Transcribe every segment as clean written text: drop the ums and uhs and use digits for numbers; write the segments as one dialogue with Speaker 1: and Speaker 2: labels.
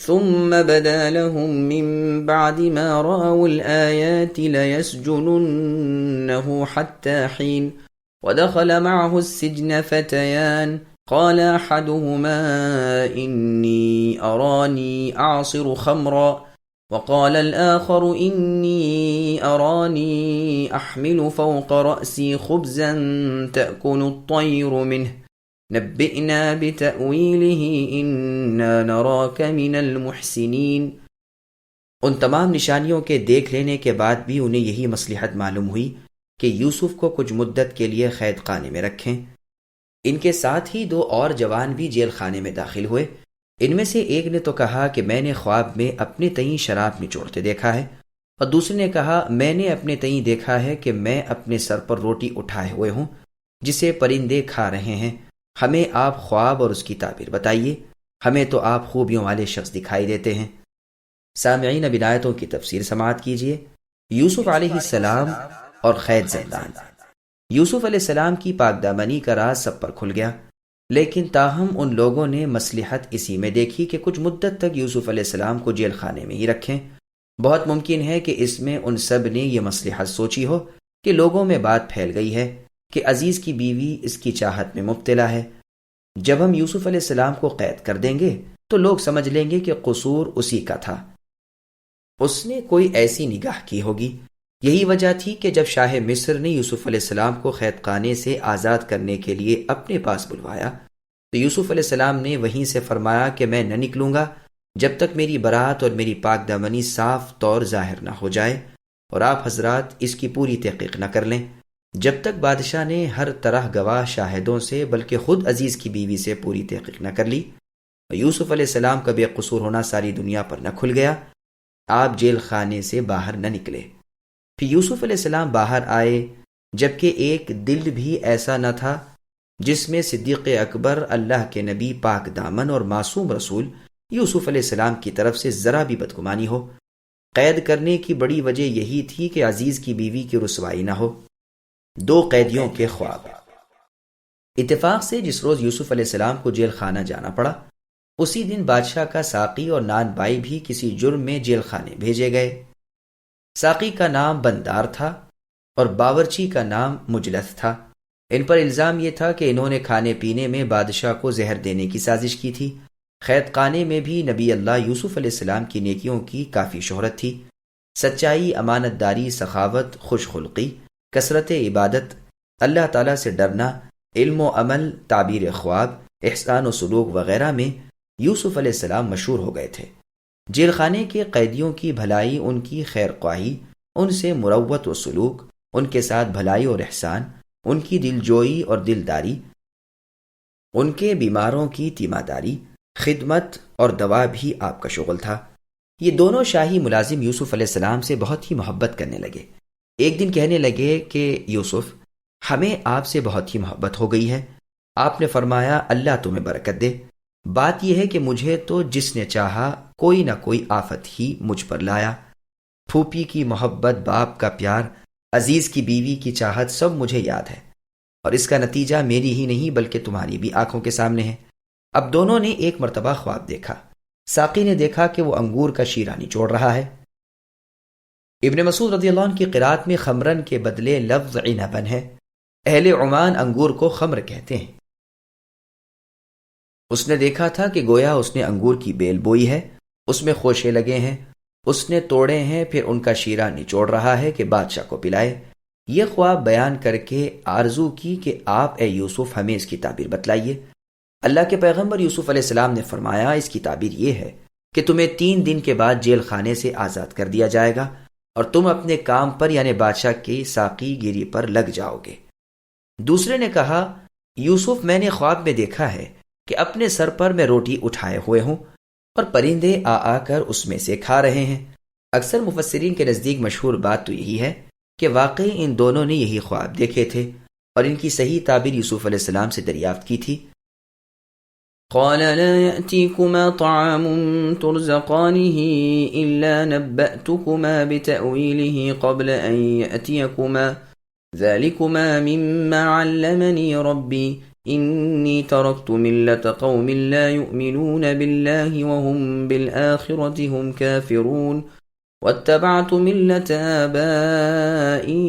Speaker 1: ثم بدا لهم من بعد ما رأوا الآيات ليسجننه حتى حين ودخل معه السجن فتيان قال أحدهما إني أراني أعصر خمرا وقال الآخر إني أراني أحمل فوق رأسي خبزا تأكل الطير منه نبئنا بتأويله إنا نراك من المحسنين۔
Speaker 2: ان تمام نشانیوں کے دیکھ لینے کے بعد بھی انہیں یہی مصلحت معلوم ہوئی کہ یوسف کو کچھ مدت کے لیے قید خانے میں رکھیں۔ ان کے ساتھ ہی دو اور جوان بھی جیل خانے میں داخل ہوئے۔ ان میں سے ایک نے تو کہا کہ میں نے خواب میں اپنے تئیں شراب نچوڑتے دیکھا ہے، اور دوسرے نے کہا میں نے اپنے تئیں دیکھا ہے کہ میں اپنے سر پر روٹی اٹھائے ہوئے ہوں جسے پرندے کھا رہے ہیں، ہمیں آپ خواب اور اس کی تعبیر بتائیے، ہمیں تو آپ خوبیوں والے شخص دکھائی دیتے ہیں۔ سامعین، اب آیتوں کی تفسیر سماعت کیجیے۔ یوسف علیہ السلام اور قید زندان۔ یوسف علیہ السلام کی پاک دامنی کا راز سب پر کھل گیا، لیکن تاہم ان لوگوں نے مصلحت اسی میں دیکھی کہ کچھ مدت تک یوسف علیہ السلام کو جیل خانے میں ہی رکھیں۔ بہت ممکن ہے کہ اس میں ان سب نے یہ مصلحت سوچی ہو کہ لوگوں میں بات پھیل گئی ہے کہ عزیز کی بیوی اس کی چاہت میں مبتلا ہے، جب ہم یوسف علیہ السلام کو قید کر دیں گے تو لوگ سمجھ لیں گے کہ قصور اسی کا تھا، اس نے کوئی ایسی نگاہ کی ہوگی۔ یہی وجہ تھی کہ جب شاہ مصر نے یوسف علیہ السلام کو قید خانے سے آزاد کرنے کے لیے اپنے پاس بلوایا تو یوسف علیہ السلام نے وہیں سے فرمایا کہ میں نہ نکلوں گا جب تک میری برات اور میری پاک دامنی صاف طور ظاہر نہ ہو جائے، اور آپ حضرات اس کی پوری تحقیق نہ کر لیں جب تک بادشاہ نے ہر طرح گواہ شاہدوں سے بلکہ خود عزیز کی بیوی سے پوری تحقیق نہ کر لی اور یوسف علیہ السلام کا بے قصور ہونا ساری دنیا پر نہ کھل گیا، آپ جیل خانے سے باہر نہ نکلے۔ پھر یوسف علیہ السلام باہر آئے جبکہ ایک دل بھی ایسا نہ تھا جس میں صدیق اکبر، اللہ کے نبی، پاک دامن اور معصوم رسول یوسف علیہ السلام کی طرف سے ذرا بھی بدگمانی ہو۔ قید کرنے کی بڑی وجہ یہی تھی کہ عزیز کی بیوی کی رسوائی نہ ہو۔ دو قیدیوں کے خواب۔ اتفاق سے جس روز یوسف علیہ السلام کو جیل خانہ جانا پڑا اسی دن بادشاہ کا ساقی اور نان بائی بھی کسی جرم میں جیل خانے بھیجے گئے۔ ساقی کا نام بندار تھا اور باورچی کا نام مجلس تھا۔ ان پر الزام یہ تھا کہ انہوں نے کھانے پینے میں بادشاہ کو زہر دینے کی سازش کی تھی۔ قید خانے میں بھی نبی اللہ یوسف علیہ السلام کی نیکیوں کی کافی شہرت تھی۔ سچائی، امانت داری، سخاوت، خوش خلقی، کثرت عبادت، اللہ تعالیٰ سے ڈرنا، علم و عمل، تعبیر خواب، احسان و سلوک وغیرہ میں یوسف علیہ السلام مشہور ہو گئے تھے۔ جیل خانے کے قیدیوں کی بھلائی، ان کی خیر خواہی، ان سے مروت و سلوک، ان کے ساتھ بھلائی اور احسان، ان کی دل جوئی اور دلداری، ان کے بیماروں کی تیمارداری، خدمت اور دوا بھی آپ کا شغل تھا۔ یہ دونوں شاہی ملازم یوسف علیہ السلام سے بہت ہی محبت کرنے لگے۔ ایک دن کہنے لگے کہ یوسف، ہمیں آپ سے بہت ہی محبت ہو گئی ہے۔ آپ نے فرمایا اللہ تمہیں برکت دے۔ بات یہ ہے کہ مجھے تو جس نے چاہا کوئی نہ کوئی آفت ہی مجھ پر لایا۔ پھوپھی کی محبت، باپ کا پیار، عزیز کی بیوی کی چاہت سب مجھے یاد ہے، اور اس کا نتیجہ میری ہی نہیں بلکہ تمہاری بھی آنکھوں کے سامنے ہے۔ اب دونوں نے ایک مرتبہ خواب دیکھا۔ ساقی نے دیکھا کہ وہ انگور کا شیرہ نچوڑ رہا ہے۔ ابن مسعود رضی اللہ عنہ کی قرات میں خمرن کے بدلے لفظ عنبن ہے۔ اہل عمان انگور کو خمر کہتے ہیں۔ اس نے دیکھا تھا کہ گویا اس نے انگور کی بیل بوئی ہے، اس میں خوشے لگے ہیں، اس نے توڑے ہیں، پھر ان کا شیرہ نچوڑ رہا ہے کہ بادشاہ کو پلائے۔ یہ خواب بیان کر کے آرزو کی کہ آپ اے یوسف ہمیں اس کی تعبیر بتلائیے۔ اللہ کے پیغمبر یوسف علیہ السلام نے فرمایا اس کی تعبیر یہ ہے کہ تمہیں 3 دن کے بعد جیل خانے سے آزاد کر دیا جائے گا اور تم اپنے کام پر یعنی بادشاہ کی ساقی گیری پر لگ جاؤ گے۔ دوسرے نے کہا یوسف، میں نے خواب میں دیکھا ہے کہ اپنے سر پر میں روٹی اٹھائے ہوئے ہوں اور پرندے آ کر اس میں سے کھا رہے ہیں۔ اکثر مفسرین کے نزدیک مشہور بات تو یہی ہے کہ واقعی ان دونوں نے یہی خواب دیکھے تھے اور ان کی صحیح تعبیر یوسف علیہ السلام سے دریافت کی تھی۔
Speaker 1: قال لا يأتيكما طعام ترزقانه إلا نبأتكما بتأويله قبل أن يأتيكما ذلكما مما علمني ربي إني تركت ملة قوم لا يؤمنون بالله وهم بالآخرة هم كافرون واتبعت ملة آبائي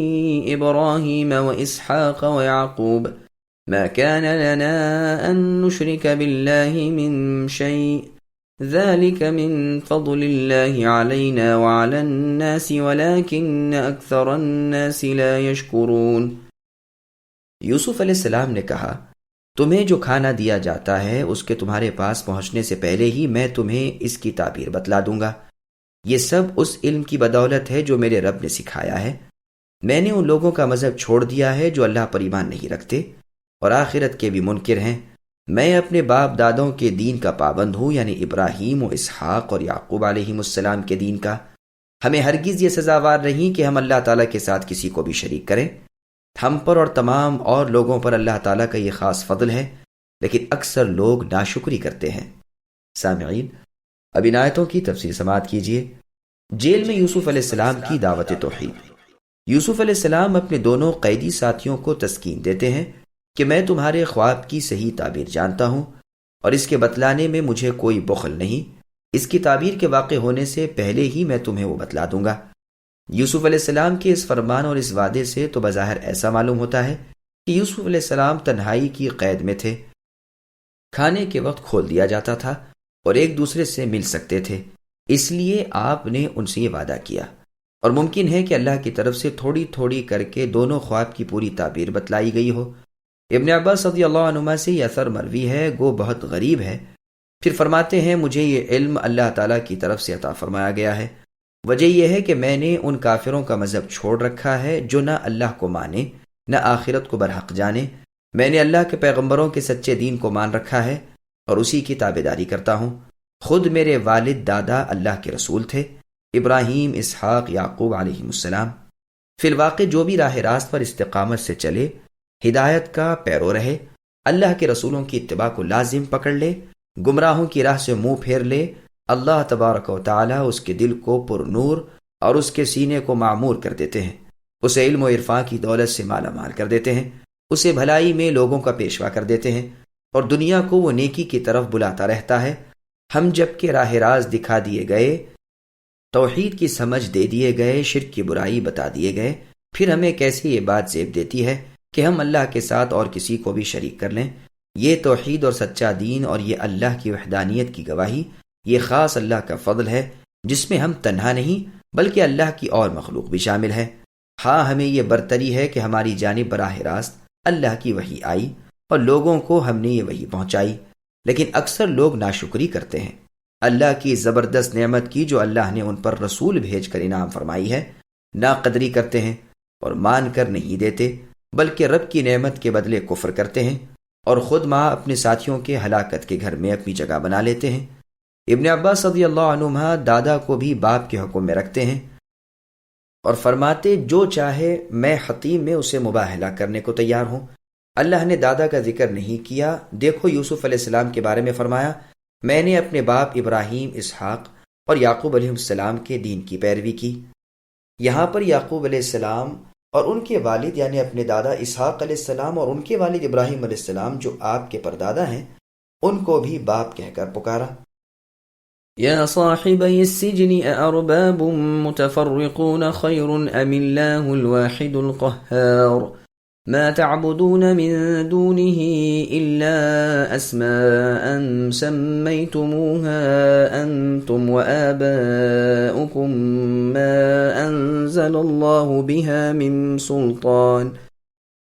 Speaker 1: إبراهيم وإسحاق ويعقوب ما كان لنا أن نشرك بالله من شيء ذلك من فضل الله علينا وعلى الناس ولكن أكثر الناس لا يشكرون۔
Speaker 2: یوسف علیہ السلام نے کہا، تمہیں جو کھانا دیا جاتا ہے اس کے تمہارے پاس پہنچنے سے پہلے ہی میں تمہیں اس کی تعبیر بتلا دوں گا۔ یہ سب اس علم کی بدولت ہے جو میرے رب نے سکھایا ہے۔ میں نے ان لوگوں کا مذہب چھوڑ دیا ہے جو اللہ پر ایمان نہیں رکھتے اور آخرت کے بھی منکر ہیں۔ میں اپنے باپ دادوں کے دین کا پابند ہوں، یعنی ابراہیم و اسحاق اور یعقوب علیہم السلام کے دین کا۔ ہمیں ہرگز یہ سزاوار نہیں کہ ہم اللہ تعالیٰ کے ساتھ کسی کو بھی شریک کریں۔ ہم پر اور تمام اور لوگوں پر اللہ تعالیٰ کا یہ خاص فضل ہے، لیکن اکثر لوگ ناشکری کرتے ہیں۔ سامعین، اب ان آیتوں کی تفسیر سماعت کیجیے۔ جیل میں یوسف علیہ السلام کی دعوت توحید۔ یوسف علیہ السلام اپنے دونوں قیدی ساتھیوں کو تسکین دیتے ہیں کہ میں تمہارے خواب کی صحیح تعبیر جانتا ہوں اور اس کے بتلانے میں مجھے کوئی بخل نہیں۔ اس کی تعبیر کے واقع ہونے سے پہلے ہی میں تمہیں وہ بتلا دوں گا۔ یوسف علیہ السلام کے اس فرمان اور اس وعدے سے تو بظاہر ایسا معلوم ہوتا ہے کہ یوسف علیہ السلام تنہائی کی قید میں تھے۔ کھانے کے وقت کھول دیا جاتا تھا اور ایک دوسرے سے مل سکتے تھے، اس لیے آپ نے ان سے یہ وعدہ کیا، اور ممکن ہے کہ اللہ کی طرف سے تھوڑی تھوڑی کر کے دونوں خواب کی پوری تعبیر بتلائی گئی ہو۔ ابن عباس رضی اللہ عنہما سے یہ اثر مروی ہے، گو بہت غریب ہے۔ پھر فرماتے ہیں، مجھے یہ علم اللہ تعالیٰ کی طرف سے عطا فرمایا گیا ہے۔ وجہ یہ ہے کہ میں نے ان کافروں کا مذہب چھوڑ رکھا ہے جو نہ اللہ کو مانے نہ آخرت کو برحق جانے۔ میں نے اللہ کے پیغمبروں کے سچے دین کو مان رکھا ہے اور اسی کی تابعداری کرتا ہوں۔ خود میرے والد دادا اللہ کے رسول تھے، ابراہیم، اسحاق، یعقوب علیہم السلام۔ فی الواقع جو بھی راہ راست پر استقامت سے چلے، ہدایت کا پیرو رہے، اللہ کے رسولوں کی اتباع کو لازم پکڑ لے، گمراہوں کی راہ سے منہ پھیر لے، اللہ تبارک و تعالیٰ اس کے دل کو پر نور اور اس کے سینے کو معمور کر دیتے ہیں، اسے علم و عرفان کی دولت سے مالا مال کر دیتے ہیں، اسے بھلائی میں لوگوں کا پیشوا کر دیتے ہیں اور دنیا کو وہ نیکی کی طرف بلاتا رہتا ہے۔ ہم جب کہ راہ راز دکھا دیے گئے، توحید کی سمجھ دے دیے گئے، شرک کی برائی بتا دیے گئے، پھر ہمیں کیسے یہ بات زیب دیتی ہے کہ ہم اللہ کے ساتھ اور کسی کو بھی شریک کر لیں؟ یہ توحید اور سچا دین اور یہ اللہ کی وحدانیت کی گواہی، یہ خاص اللہ کا فضل ہے جس میں ہم تنہا نہیں بلکہ اللہ کی اور مخلوق بھی شامل ہے۔ ہاں، ہمیں یہ برتری ہے کہ ہماری جانب براہ راست اللہ کی وحی آئی اور لوگوں کو ہم نے یہ وحی پہنچائی، لیکن اکثر لوگ ناشکری کرتے ہیں۔ اللہ کی زبردست نعمت کی جو اللہ نے ان پر رسول بھیج کر انعام فرمائی ہے، ناقدری کرتے ہیں اور مان کر نہیں دیتے، بلکہ رب کی نعمت کے بدلے کفر کرتے ہیں اور خود ماں اپنے ساتھیوں کے ہلاکت کے گھر میں اپنی جگہ بنا لیتے ہیں۔ ابن عباس رضی اللہ عنہما دادا کو بھی باپ کے حکم میں رکھتے ہیں اور فرماتے، جو چاہے میں حتیم میں اسے مباہلہ کرنے کو تیار ہوں۔ اللہ نے دادا کا ذکر نہیں کیا۔ دیکھو یوسف علیہ السلام کے بارے میں فرمایا، میں نے اپنے باپ ابراہیم، اسحاق اور یعقوب علیہ السلام کے دین کی پیروی کی۔ یہاں پر یعقوب علیہ السلام اور ان کے والد یعنی اپنے دادا اسحاق علیہ السلام اور ان کے والد ابراہیم علیہ السلام جو آپ کے پردادا ہیں، ان کو بھی باپ کہہ کر پکارا۔
Speaker 1: يا صاحبي السجن أأرباب متفرقون خير أم الله الواحد القهار ما تعبدون من دونه إلا أسماء سميتموها أنتم وآباؤكم ما أنزل الله بها من سلطان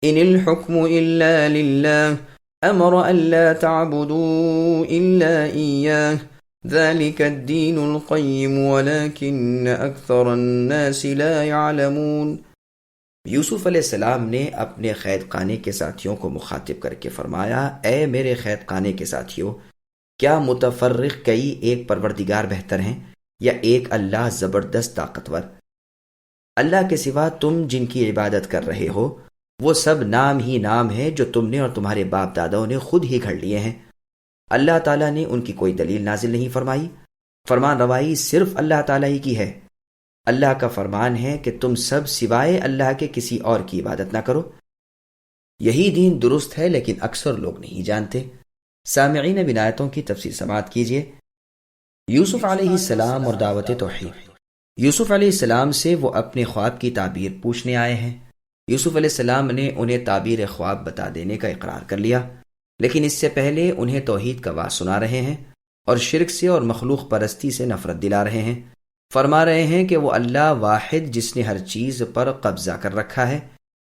Speaker 1: إن الحكم إلا لله أمر ألا تعبدوا إلا إياه ذلك الدين القيم ولكن أكثر الناس لا يعلمون۔
Speaker 2: یوسف علیہ السلام نے اپنے قید خانے کے ساتھیوں کو مخاطب کر کے فرمایا، اے میرے قید خانے کے ساتھیوں، کیا متفرق کئی ایک پروردگار بہتر ہیں یا ایک اللہ زبردست طاقتور؟ اللہ کے سوا تم جن کی عبادت کر رہے ہو وہ سب نام ہی نام ہے جو تم نے اور تمہارے باپ داداؤں نے خود ہی گھڑ لیے ہیں۔ اللہ تعالیٰ نے ان کی کوئی دلیل نازل نہیں فرمائی، فرمان روائی صرف اللہ تعالیٰ ہی کی ہے۔ اللہ کا فرمان ہے کہ تم سب سوائے اللہ کے کسی اور کی عبادت نہ کرو۔ یہی دین درست ہے لیکن اکثر لوگ نہیں جانتے۔ سامعین اب ان آیتوں کی تفصیل سماعت کیجیے۔ یوسف علیہ السلام اور دعوت توحید۔ یوسف علیہ السلام سے وہ اپنے خواب کی تعبیر پوچھنے آئے ہیں۔ یوسف علیہ السلام نے انہیں تعبیر خواب بتا دینے کا اقرار کر لیا، لیکن اس سے پہلے انہیں توحید کا واعظ سنا رہے ہیں اور شرک سے اور مخلوق پرستی سے نفرت دلا رہے ہیں۔ فرما رہے ہیں کہ وہ اللہ واحد جس نے ہر چیز پر قبضہ کر رکھا ہے،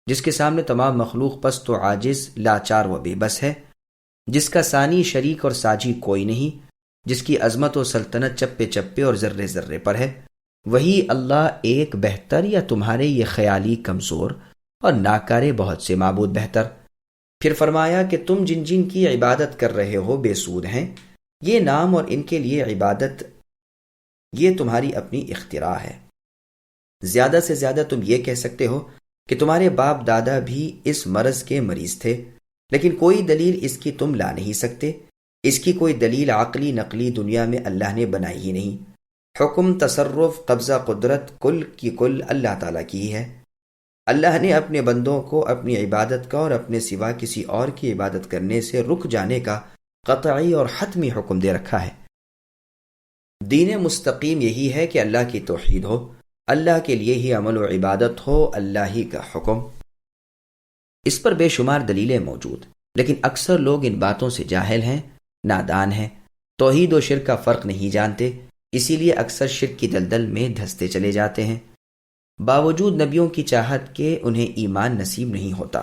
Speaker 2: جس کے سامنے تمام مخلوق پست و عاجز، لاچار و بے بس ہے، جس کا ثانی شریک اور ساجی کوئی نہیں، جس کی عظمت و سلطنت چپے چپے اور ذرے ذرے پر ہے، وہی اللہ ایک بہتر یا تمہارے یہ خیالی کمزور اور ناکارے بہت سے معبود بہتر۔ پھر فرمایا کہ تم جن جن کی عبادت کر رہے ہو بے سود ہیں، یہ نام اور ان کے لیے عبادت یہ تمہاری اپنی اختراع ہے۔ زیادہ سے زیادہ تم یہ کہہ سکتے ہو کہ تمہارے باپ دادا بھی اس مرض کے مریض تھے، لیکن کوئی دلیل اس کی تم لا نہیں سکتے۔ اس کی کوئی دلیل عقلی نقلی دنیا میں اللہ نے بنائی ہی نہیں۔ حکم، تصرف، قبضہ، قدرت کل کی کل اللہ تعالیٰ کی ہی ہے۔ اللہ نے اپنے بندوں کو اپنی عبادت کا اور اپنے سوا کسی اور کی عبادت کرنے سے رک جانے کا قطعی اور حتمی حکم دے رکھا ہے۔ دین مستقیم یہی ہے کہ اللہ کی توحید ہو، اللہ کے لیے ہی عمل و عبادت ہو، اللہ ہی کا حکم۔ اس پر بے شمار دلیلیں موجود، لیکن اکثر لوگ ان باتوں سے جاہل ہیں، نادان ہیں، توحید و شرک کا فرق نہیں جانتے، اسی لیے اکثر شرک کی دلدل میں دھستے چلے جاتے ہیں، باوجود نبیوں کی چاہت کے انہیں ایمان نصیب نہیں ہوتا۔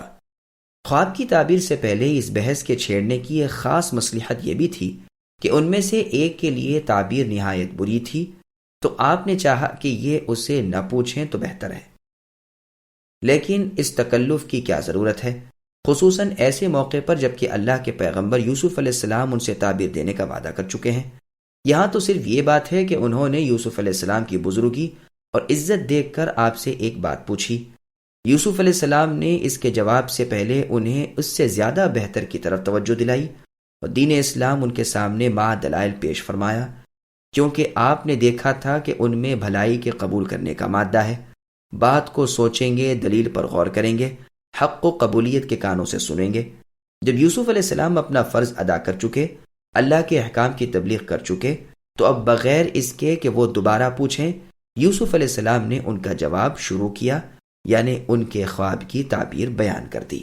Speaker 2: خواب کی تعبیر سے پہلے اس بحث کے چھیڑنے کی ایک خاص مصلحت یہ بھی تھی کہ ان میں سے ایک کے لیے تعبیر نہایت بری تھی، تو آپ نے چاہا کہ یہ اسے نہ پوچھیں تو بہتر ہے۔ لیکن اس تکلف کی کیا ضرورت ہے، خصوصاً ایسے موقع پر جبکہ اللہ کے پیغمبر یوسف علیہ السلام ان سے تعبیر دینے کا وعدہ کر چکے ہیں۔ یہاں تو صرف یہ بات ہے کہ انہوں نے یوسف علیہ السلام کی بزرگی اور عزت دیکھ کر آپ سے ایک بات پوچھی۔ یوسف علیہ السلام نے اس کے جواب سے پہلے انہیں اس سے زیادہ بہتر کی طرف توجہ دلائی اور دین اسلام ان کے سامنے مع دلائل پیش فرمایا، کیونکہ آپ نے دیکھا تھا کہ ان میں بھلائی کے قبول کرنے کا مادہ ہے۔ بات کو سوچیں گے، دلیل پر غور کریں گے، حق و قبولیت کے کانوں سے سنیں گے۔ جب یوسف علیہ السلام اپنا فرض ادا کر چکے، اللہ کے احکام کی تبلیغ کر چکے، تو اب بغیر اس کے کہ وہ دوبارہ پوچھیں، یوسف علیہ السلام نے ان کا جواب شروع کیا، یعنی ان کے خواب کی تعبیر بیان کر دی۔